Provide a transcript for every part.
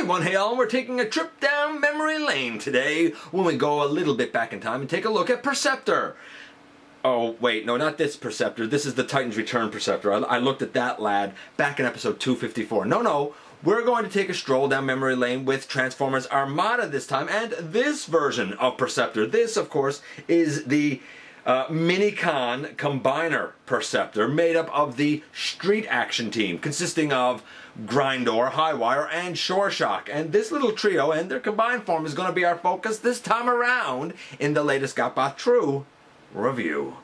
Hey all, we're taking a trip down memory lane today when we go a little bit back in time and take a look at Perceptor. Oh, wait, no, not this Perceptor. This is the Titan's Return Perceptor. I looked at that lad back in episode 254. No, we're going to take a stroll down memory lane with Transformers Armada this time, and this version of Perceptor. This, of course, is the Minicon Combiner Perceptor, made up of the Street Action team, consisting of Grindor, High Wire, and Sureshock. And this little trio and their combined form is going to be our focus this time around in the latest GotBot True review.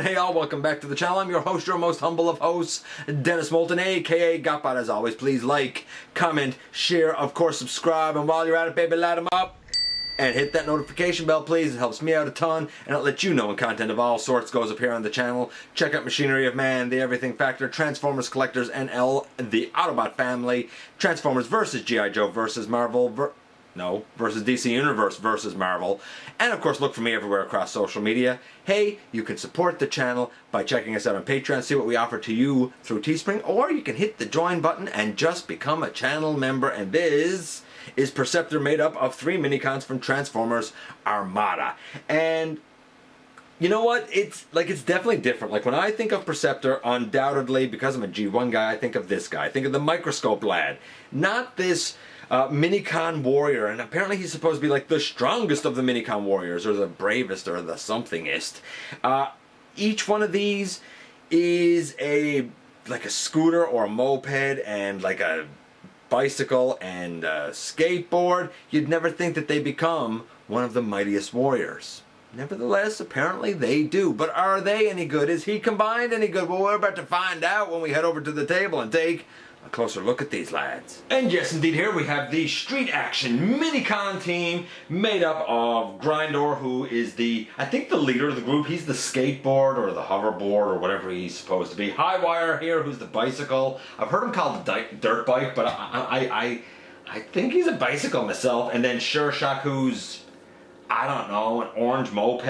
Hey all, welcome back to the channel. I'm your host, your most humble of hosts, Dennis Moulton, aka GotBot. As always, please like, comment, share, of course subscribe, and while you're at it, baby, light them up and hit that notification bell, please. It helps me out a ton, and it'll let you know when content of all sorts goes up here on the channel. Check out Machinery of Man, The Everything Factor, Transformers Collectors, NL, the Autobot Family, Transformers vs. G.I. Joe vs. Marvel, versus DC Universe versus Marvel. And of course, look for me everywhere across social media. Hey, you can support the channel by checking us out on Patreon, see what we offer to you through Teespring, or you can hit the join button and just become a channel member. And this is Perceptor, made up of 3 Minicons from Transformers Armada. And you know what? It's definitely different. Like when I think of Perceptor, undoubtedly, because I'm a G1 guy, I think of this guy. I think of the microscope lad. Not this Minicon warrior, and apparently he's supposed to be like the strongest of the Minicon warriors, or the bravest, or the somethingest. Each one of these is like a scooter or a moped, and like a bicycle and a skateboard. You'd never think that they become one of the mightiest warriors. Nevertheless, apparently they do. But are they any good? Is he combined any good? Well, we're about to find out when we head over to the table and take a closer look at these lads. And yes, indeed, here we have the Street Action Minicon team, made up of Grindor, who is I think the leader of the group. He's the skateboard or the hoverboard or whatever he's supposed to be. High Wire here, who's the bicycle. I've heard him called the dirt bike, but I think he's a bicycle myself. And then Sureshock, who's, I don't know, an orange moped.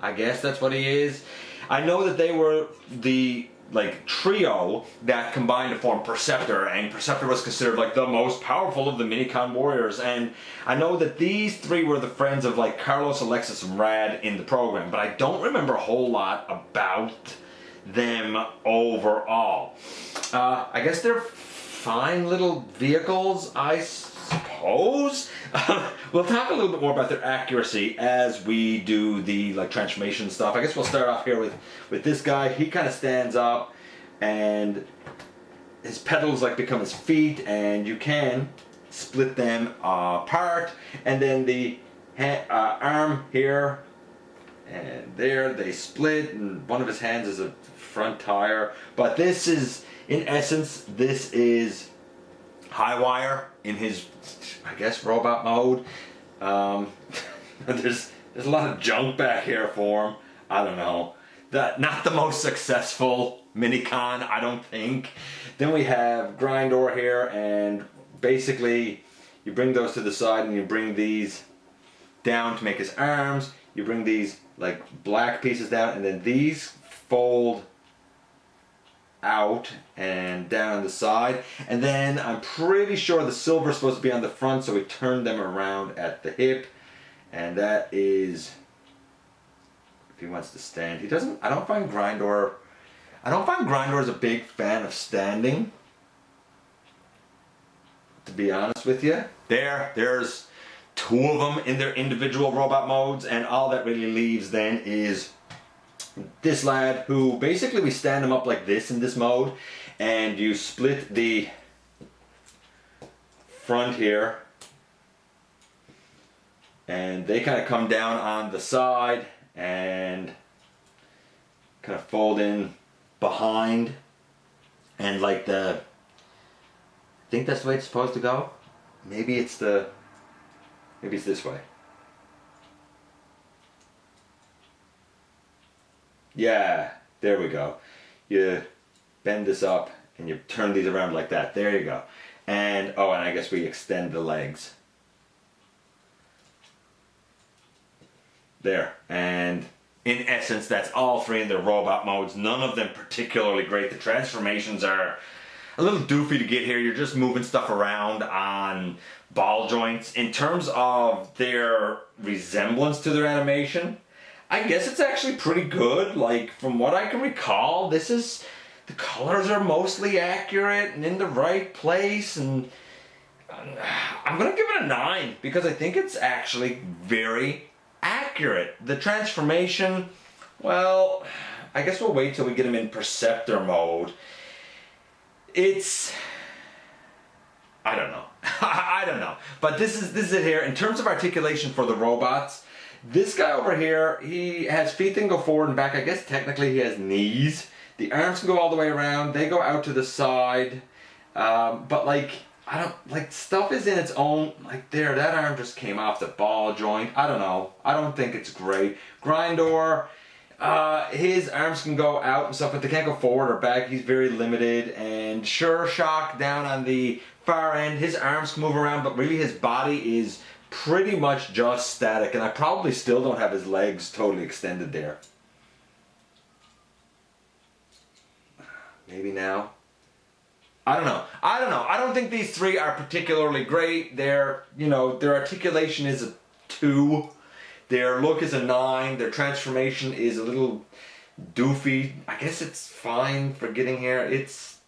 I guess that's what he is. I know that they were the trio that combined to form Perceptor, and Perceptor was considered like the most powerful of the Minicon warriors. And I know that these 3 were the friends of like Carlos, Alexis, and Rad in the program, but I don't remember a whole lot about them overall. I guess they're fine little vehicles, I suppose. We'll talk a little bit more about their accuracy as we do the transformation stuff. I guess we'll start off here with this guy. He kind of stands up, and his pedals become his feet, and you can split them apart. And then the arm here and there, they split, and one of his hands is a front tire. But this is, in essence, this is High Wire in his, I guess, robot mode. There's a lot of junk back here for him. I don't know. Not the most successful Minicon, I don't think. Then we have Grindor here, and basically you bring those to the side and you bring these down to make his arms. You bring these black pieces down, and then these fold out and down on the side. And then I'm pretty sure the silver is supposed to be on the front, so we turn them around at the hip. And that is, if he wants to stand. He doesn't, I don't find Grindor as a big fan of standing, to be honest with you. There's 2 of them in their individual robot modes, and all that really leaves then is this lad, who basically we stand him up like this in this mode, and you split the front here, and they kind of come down on the side and kind of fold in behind, and I think that's the way it's supposed to go. Maybe it's this way. Yeah, there we go. You bend this up and you turn these around like that. There you go. And, oh, and I guess we extend the legs. There. And in essence, that's all three in their robot modes. None of them particularly great. The transformations are a little doofy to get here. You're just moving stuff around on ball joints. In terms of their resemblance to their animation, I guess it's actually pretty good. Like, from what I can recall, the colors are mostly accurate and in the right place, and I'm gonna give it a 9 because I think it's actually very accurate. The transformation, well, I guess we'll wait till we get him in Perceptor mode. I don't know. I don't know. But this is it here. In terms of articulation for the robots, this guy over here, he has feet that can go forward and back. I guess technically he has knees. The arms can go all the way around. They go out to the side. But like, I don't, like, stuff is in its own, like there, that arm just came off the ball joint. I don't know. I don't think it's great. Grindor, his arms can go out and stuff, but they can't go forward or back. He's very limited. And Sureshock down on the far end, his arms can move around, but really his body is pretty much just static. And I probably still don't have his legs totally extended there. Maybe now. I don't know. I don't think these three are particularly great. Their articulation is a 2. Their look is a 9. Their transformation is a little doofy. I guess it's fine for getting here. It's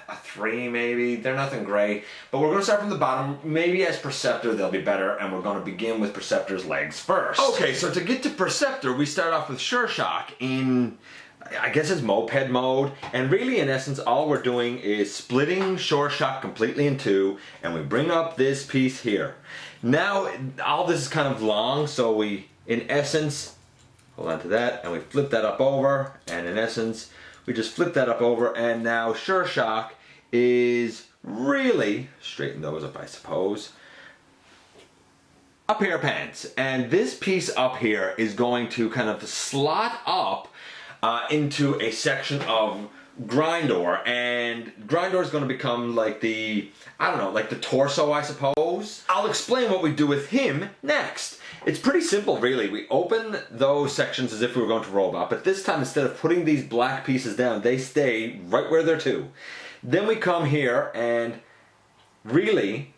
a 3 maybe. They're nothing great. But we're going to start from the bottom. Maybe as Perceptor they'll be better, and we're going to begin with Perceptor's legs first. Okay, so to get to Perceptor, we start off with Sureshock in, I guess, it's moped mode, and really in essence all we're doing is splitting Sureshock completely in 2, and we bring up this piece here. Now all this is kind of long, so we in essence hold on to that and we flip that up over, and in essence we just flip that up over, and now Sureshock is really, straighten those up I suppose, a pair of pants, and this piece up here is going to kind of slot up into a section of Grindor, and Grindor is going to become like the, I don't know, like the torso I suppose. I'll explain what we do with him next. It's pretty simple really. We open those sections as if we were going to robot, but this time instead of putting these black pieces down, they stay right where they're to. Then we come here and really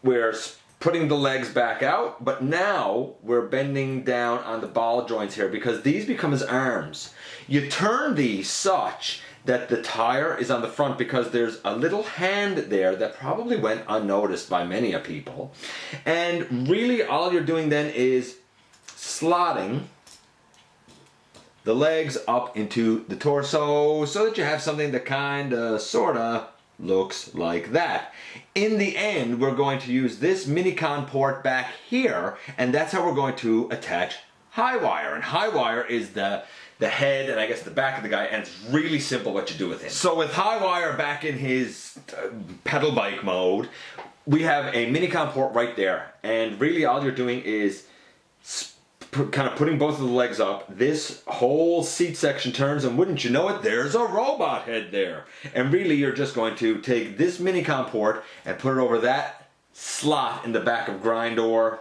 we're putting the legs back out, but now we're bending down on the ball joints here because these become his arms. You turn these such that the tire is on the front because there's a little hand there that probably went unnoticed by many a people. And really all you're doing then is slotting the legs up into the torso so that you have something that kinda, sorta looks like that. In the end, we're going to use this Minicon port back here, and that's how we're going to attach High Wire. And High Wire is the head and I guess the back of the guy, and it's really simple what you do with him. So with High Wire back in his pedal bike mode, we have a Minicon port right there, and really all you're doing is kind of putting both of the legs up. This whole seat section turns, and wouldn't you know it, there's a robot head there. And really you're just going to take this Minicon port and put it over that slot in the back of Grindor.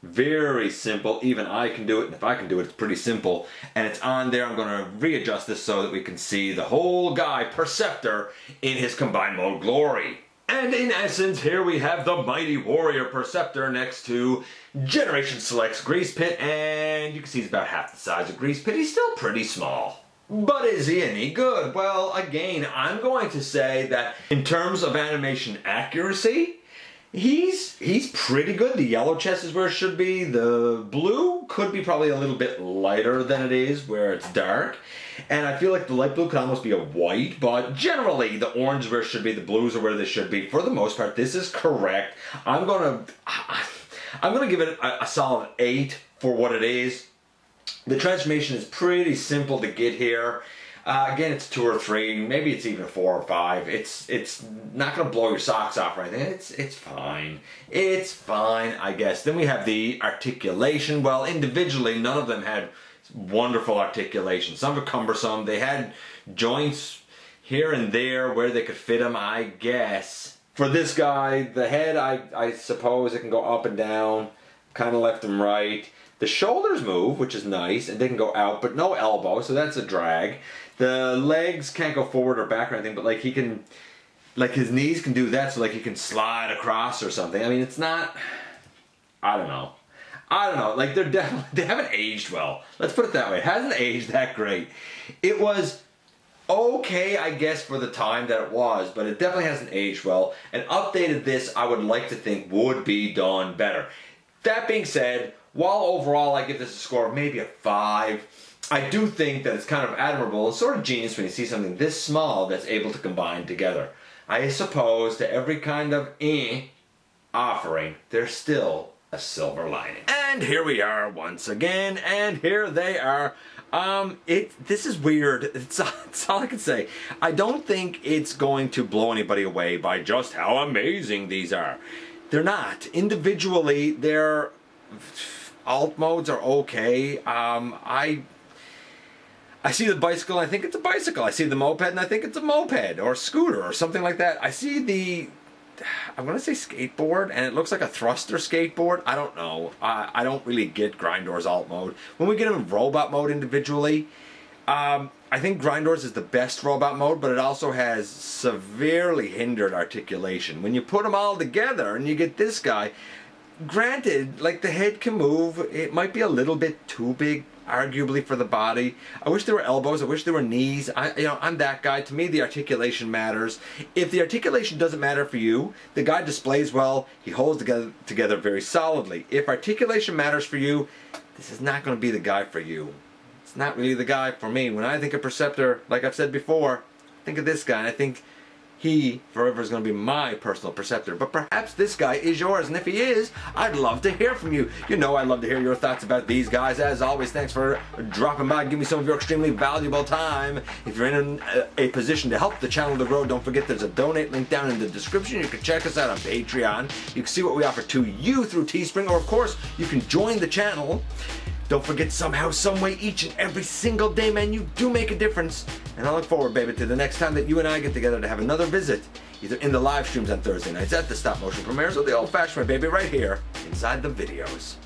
Very simple. Even I can do it, and if I can do it, it's pretty simple. And it's on there. I'm going to readjust this so that we can see the whole guy, Perceptor, in his combined mode glory. And in essence, here we have the mighty warrior Perceptor next to Generation Select's Grease Pit, and you can see he's about half the size of Grease Pit. He's still pretty small. But is he any good? Well, again, I'm going to say that in terms of animation accuracy, he's pretty good. The yellow chest is where it should be. The blue could be probably a little bit lighter than it is where it's dark. And I feel like the light blue could almost be a white, but generally the orange is where it should be, the blues are where they should be. For the most part, this is correct. I'm gonna give it a solid 8 for what it is. The transformation is pretty simple to get here. Again, it's 2 or 3, maybe it's even a 4 or 5. It's not gonna blow your socks off or anything. It's fine. It's fine, I guess. Then we have the articulation. Well, individually, none of them had wonderful articulation. Some were cumbersome. They had joints here and there where they could fit them, I guess. For this guy, the head, I suppose it can go up and down. kind of left and right. The shoulders move, which is nice, and they can go out, but no elbow, so that's a drag. The legs can't go forward or back or anything, but like he can, like his knees can do that, so like he can slide across or something. I mean, it's not, I don't know. Like they haven't aged well. Let's put it that way. It hasn't aged that great. It was okay, I guess, for the time that it was, but it definitely hasn't aged well. And updated this, I would like to think would be done better. That being said, while overall I give this a score of maybe a 5, I do think that it's kind of admirable. It's sort of genius when you see something this small that's able to combine together. I suppose to every kind of offering, there's still a silver lining. And here we are once again, and here they are. This is weird. It's all I can say. I don't think it's going to blow anybody away by just how amazing these are. They're not. Individually, their alt modes are okay. I see the bicycle, and I think it's a bicycle. I see the moped, and I think it's a moped or scooter or something like that. I see the, I'm going to say skateboard, and it looks like a thruster skateboard. I don't know. I don't really get Grindor's alt mode. When we get him in robot mode individually, I think Grindor's is the best robot mode, but it also has severely hindered articulation. When you put them all together and you get this guy, granted, like the head can move. It might be a little bit too big, arguably, for the body. I wish there were elbows. I wish there were knees. I'm that guy. To me, the articulation matters. If the articulation doesn't matter for you, the guy displays well. He holds together very solidly. If articulation matters for you, this is not going to be the guy for you. It's not really the guy for me. When I think of Perceptor, like I've said before, think of this guy, and I think he forever is going to be my personal Perceptor. But perhaps this guy is yours, and if he is, I'd love to hear from you. You know I'd love to hear your thoughts about these guys. As always, thanks for dropping by and giving me some of your extremely valuable time. If you're in a position to help the channel to grow, don't forget there's a donate link down in the description. You can check us out on Patreon. You can see what we offer to you through Teespring, or of course, you can join the channel. Don't forget, somehow, someway, each and every single day, man, you do make a difference. And I look forward, baby, to the next time that you and I get together to have another visit, either in the live streams on Thursday nights, at the stop motion premieres, or the old-fashioned way, baby, right here inside the videos.